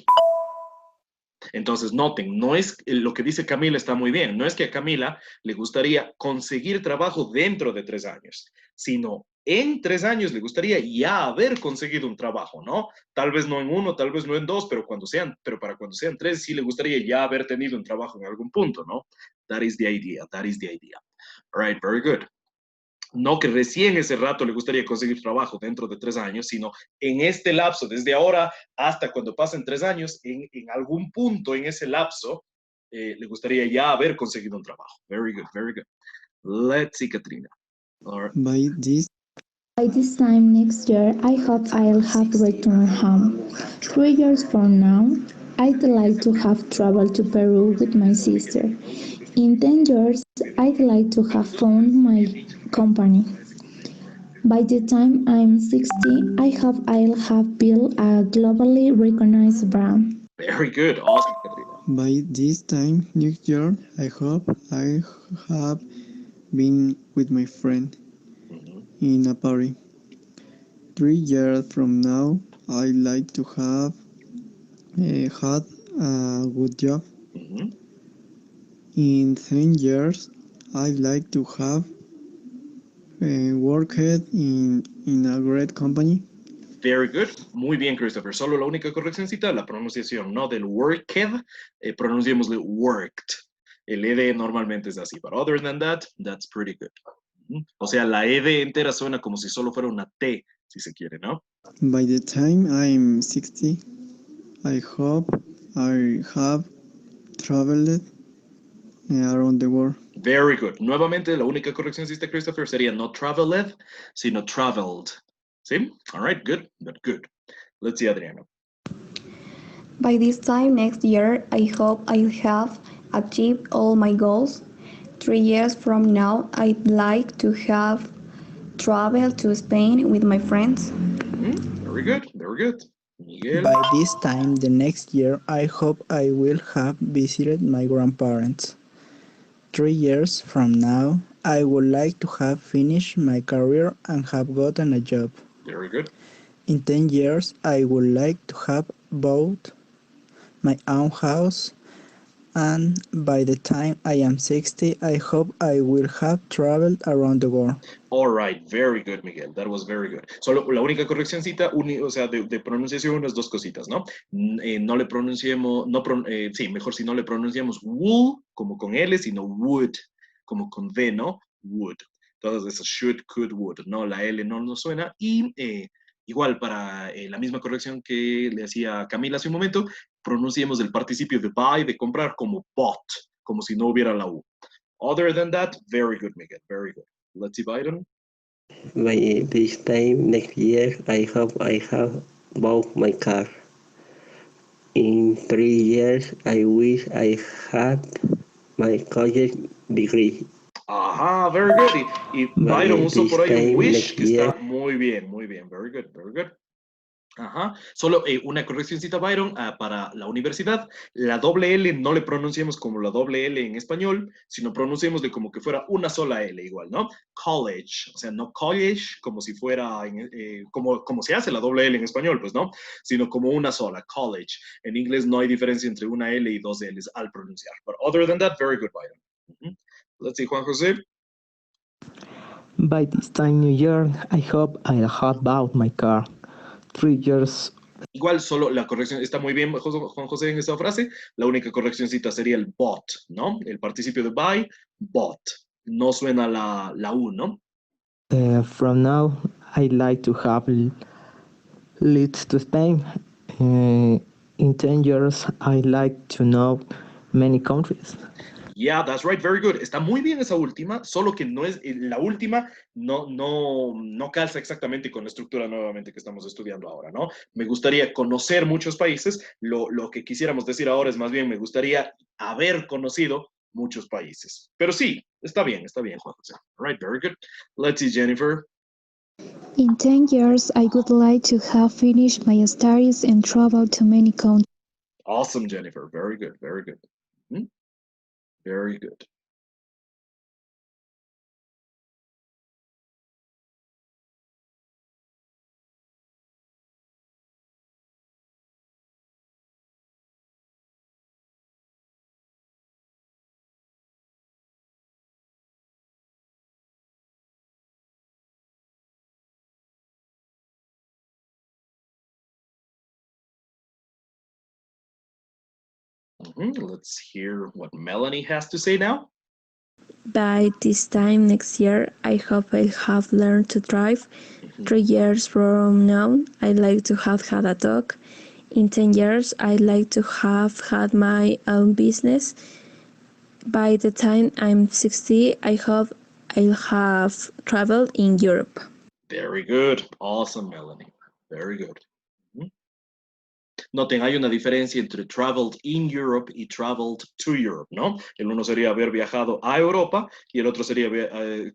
S1: Entonces, noten, no es lo que dice Camila está muy bien. No es que a Camila le gustaría conseguir trabajo dentro de 3 años, sino en 3 años le gustaría ya haber conseguido un trabajo, ¿no? Tal vez no en 1, tal vez no en 2, pero para cuando sean 3 sí le gustaría ya haber tenido un trabajo en algún punto, ¿no? That is the idea, that is the idea. All right, very good. No que recién ese rato le gustaría conseguir trabajo dentro de 3 años, sino en este lapso, desde ahora hasta cuando pasen 3 años, en algún punto en ese lapso, le gustaría ya haber conseguido un trabajo. Very good, very good. Let's see, Katrina. All right.
S9: By this time next year, I hope I'll have returned home. 3 years from now, I'd like to have traveled to Peru with my sister. In 10 years, I'd like to have found my company. By the time I'm 60, I hope I'll have built a globally recognized brand.
S1: Very good. Awesome, Katrina.
S6: By this time next year, I hope I have been with my friend in a party. 3 years from now, I'd like to have had a good job. In 10 years, I'd like to have worked in a great company.
S1: Very good. Muy bien, Christopher. Solo la única correccióncita, la pronunciación, no del worked, pronunciémosle worked. El ed normalmente es así, but other than that, that's pretty good. O sea, la ed entera suena como si solo fuera una T, si se quiere, ¿no?
S6: By the time I'm 60, I hope I have traveled around the world.
S1: Very good. Nuevamente, la única corrección, Christopher, sería no traveled, sino traveled. ¿Sí? All right, good, good. Let's see, Adriana.
S13: By this time next year, I hope I'll have achieved all my goals. 3 years from now, I'd like to have traveled to Spain with my friends.
S1: Very good, very good. Miguel.
S6: By this time the next year, I hope I will have visited my grandparents. 3 years from now, I would like to have finished my career and have gotten a job.
S1: Very good.
S6: In 10 years, I would like to have bought my own house, and by the time I am 60, I hope I will have traveled around the world.
S1: All right, very good, Miguel. That was very good. Solo la única correccióncita, o sea, de pronunciación, unas 2 cositas, ¿no? No le pronunciemos, sí, mejor si no le pronunciamos wool, como con L, sino would, como con D, ¿no? Would. Todas esas should, could, would, ¿no? La L no nos suena. Y igual, para la misma corrección que le hacía Camila hace un momento, pronunciemos el participio de buy, de comprar, como bought, como si no hubiera la U. Other than that, very good, Miguel, very good. Let's see, Byron.
S18: By this time next year, I hope I have bought my car. In 3 years, I wish I had my college degree.
S1: Ajá, very good. Y Byron usó por ahí un wish, que está muy bien, very good, very good. Ajá, solo una correccióncita, Byron, para la universidad. La doble L no le pronunciemos como la doble L en español, sino pronunciémosle como que fuera una sola L igual, ¿no? College, o sea, no college como si fuera, como se hace la doble L en español, pues, ¿no? Sino como una sola, college. En inglés no hay diferencia entre una L y 2 L's al pronunciar. But other than that, very good, Byron. Let's see, Juan José.
S11: By this time new year, I hope I'll have bought my car. 3 years.
S1: Igual solo la corrección, está muy bien Juan José en esa frase, la única correccióncita sería el bought, ¿no? El participio de buy, bought. No suena la U, ¿no?
S11: From now, I like to have lived to Spain. In 10 years, I like to know many countries.
S1: Yeah, that's right, very good. Está muy bien esa última, solo que no es la última, no calza exactamente con la estructura nuevamente que estamos estudiando ahora, ¿no? Me gustaría conocer muchos países, lo que quisiéramos decir ahora es más bien, me gustaría haber conocido muchos países. Pero sí, está bien, Juan José. All right, very good. Let's see, Jennifer.
S9: In 10 years, I would like to have finished my studies and traveled to many countries.
S1: Awesome, Jennifer. Very good, very good. Hmm? Very good. Let's hear what Melanie has to say now.
S14: By this time next year, I hope I have learned to drive. 3 years from now, I'd like to have had a dog. In 10 years, I'd like to have had my own business. By the time I'm 60, I hope I'll have traveled in Europe.
S1: Very good. Awesome, Melanie. Very good. Noten, hay una diferencia entre traveled in Europe y traveled to Europe, ¿no? El uno sería haber viajado a Europa y el otro sería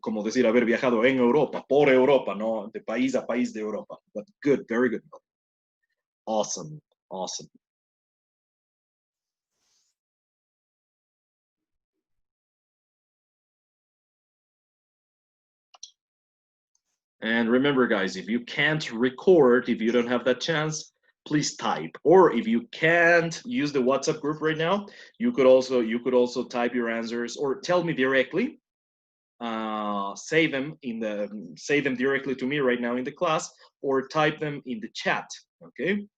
S1: como decir haber viajado en Europa, por Europa, ¿no? De país a país de Europa. But good, very good. Awesome, awesome. And remember, guys, if you can't record, if you don't have that chance, please type. Or if you can't use the WhatsApp group right now, you could also type your answers or tell me directly. Say them directly to me right now in the class, or type them in the chat. Okay.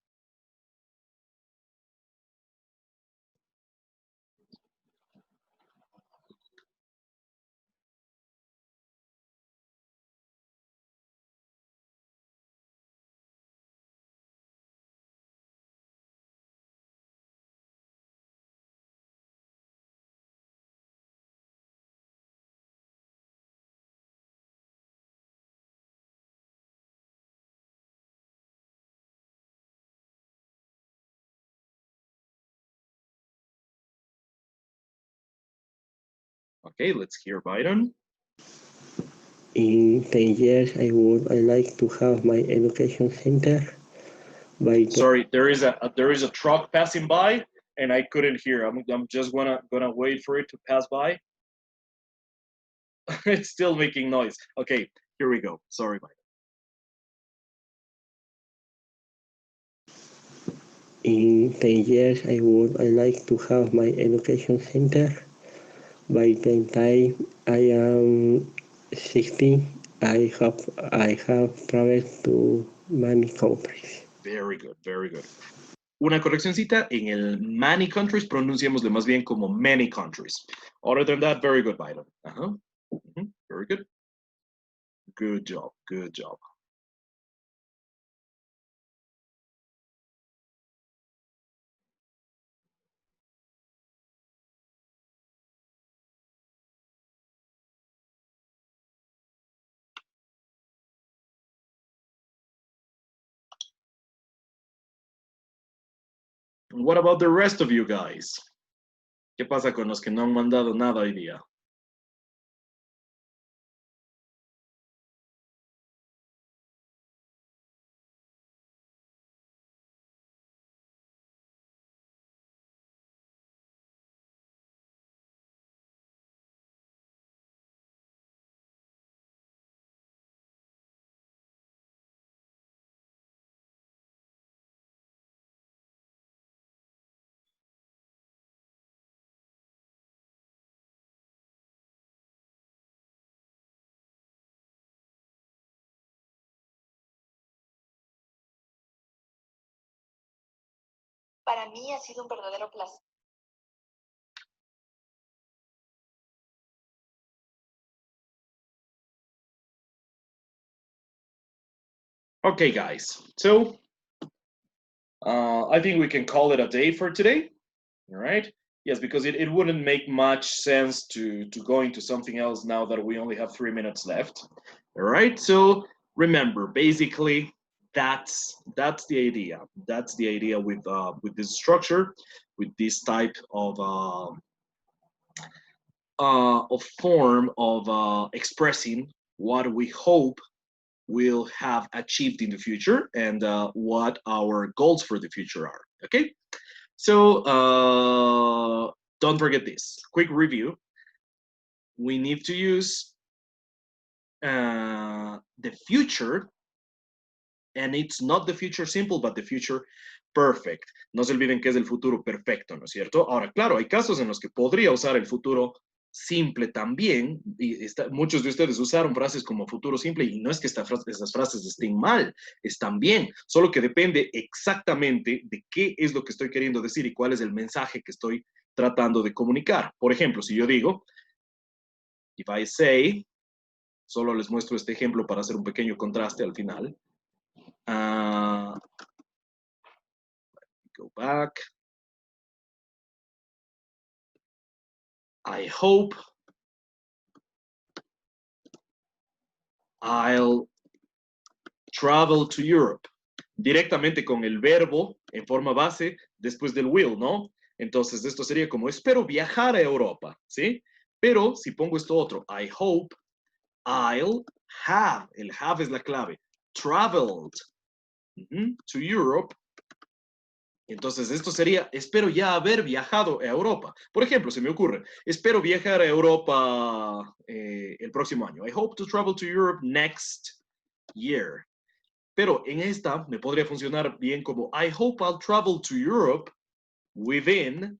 S1: Okay, let's hear Byron.
S18: In 10 years, I like to have my education center.
S1: Sorry, there is a truck passing by, and I couldn't hear. I'm just gonna wait for it to pass by. It's still making noise. Okay, here we go. Sorry, Byron.
S18: In 10 years, I like to have my education center. By the time I am 60, I have traveled to many countries.
S1: Very good, very good. Una correccióncita, en el many countries pronunciémosle más bien como many countries. Other than that, very good, Byron. Very good. Good job, good job. What about the rest of you guys? ¿Qué pasa con los que no han mandado nada hoy día?
S5: Para mí ha sido un verdadero placer.
S1: Okay, guys. So I think we can call it a day for today. All right. Yes, because it wouldn't make much sense to go into something else now that we only have 3 minutes left. All right. So remember, basically, that's the idea. That's the idea with this structure, with this type of form of expressing what we hope we'll have achieved in the future and what our goals for the future are. Okay. So don't forget this. Quick review. We need to use the future, and it's not the future simple, but the future perfect. No se olviden que es el futuro perfecto, ¿no es cierto? Ahora, claro, hay casos en los que podría usar el futuro simple también, y muchos de ustedes usaron frases como futuro simple, y no es que esas frases estén mal, están bien, solo que depende exactamente de qué es lo que estoy queriendo decir y cuál es el mensaje que estoy tratando de comunicar. Por ejemplo, si yo digo, if I say, solo les muestro este ejemplo para hacer un pequeño contraste al final. Go back. I hope I'll travel to Europe. Directamente con el verbo en forma base después del will, ¿no? Entonces esto sería como espero viajar a Europa, ¿sí? Pero si pongo esto otro, I hope I'll have, el have es la clave, traveled to Europe. Entonces esto sería, espero ya haber viajado a Europa. Por ejemplo, se me ocurre, espero viajar a Europa el próximo año. I hope to travel to Europe next year. Pero en esta me podría funcionar bien como I hope I'll travel to Europe within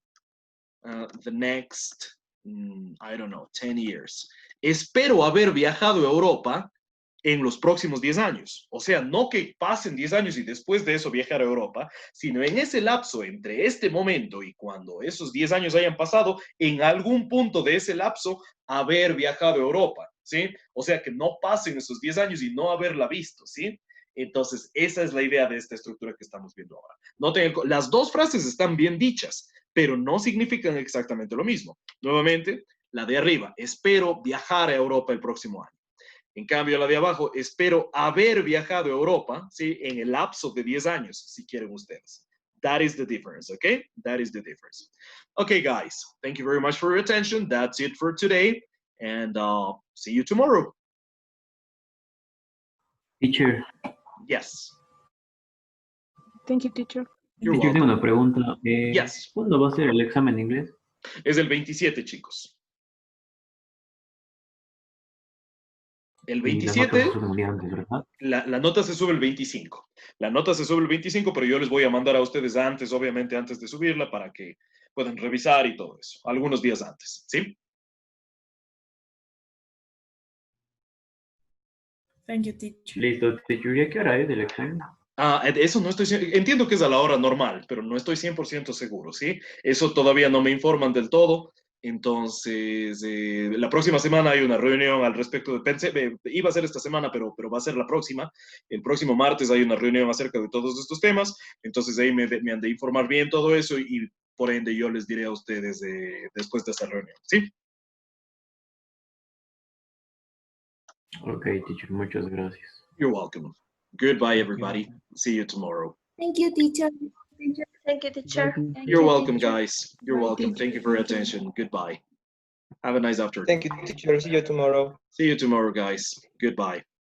S1: the next, I don't know, 10 years. Espero haber viajado a Europa en los próximos 10 años. O sea, no que pasen 10 años y después de eso viajar a Europa, sino en ese lapso entre este momento y cuando esos 10 años hayan pasado, en algún punto de ese lapso, haber viajado a Europa, ¿sí? O sea, que no pasen esos 10 años y no haberla visto, ¿sí? Entonces, esa es la idea de esta estructura que estamos viendo ahora. Noten, las dos frases están bien dichas, pero no significan exactamente lo mismo. Nuevamente, la de arriba, espero viajar a Europa el próximo año. En cambio, la de abajo, espero haber viajado a Europa, ¿sí? En el lapso de 10 años, si quieren ustedes. That is the difference, okay? That is the difference. Okay, guys, thank you very much for your attention. That's it for today, and see you tomorrow.
S19: Teacher.
S1: Yes.
S12: Thank you, teacher.
S1: You're
S19: Teacher, tengo una pregunta.
S1: Yes.
S19: ¿Cuándo va a ser el examen de inglés?
S1: Es el 27, chicos. El 27, la nota se sube el 25. La nota se sube el 25, pero yo les voy a mandar a ustedes antes, obviamente antes de subirla, para que puedan revisar y todo eso. Algunos días antes, ¿sí?
S15: Thank you, teacher.
S19: Listo, teacher. ¿Y a qué hora es el examen?
S1: Eso no estoy, entiendo que es a la hora normal, pero no estoy 100% seguro, ¿sí? Eso todavía no me informan del todo. Entonces, la próxima semana hay una reunión al respecto de, pensé, iba a ser esta semana, pero va a ser la próxima. El próximo martes hay una reunión acerca de todos estos temas. Entonces ahí me han de informar bien todo eso y por ende yo les diré a ustedes después de esa reunión, ¿sí?
S19: Ok, teacher, muchas gracias.
S1: You're welcome. Goodbye, everybody. See you tomorrow.
S16: Thank you, teacher.
S2: Thank you, teacher.
S1: You're welcome, guys. You're welcome. Thank you for your attention. Goodbye. Have a nice afternoon.
S20: Thank you, teacher. See you tomorrow.
S1: See you tomorrow, guys. Goodbye.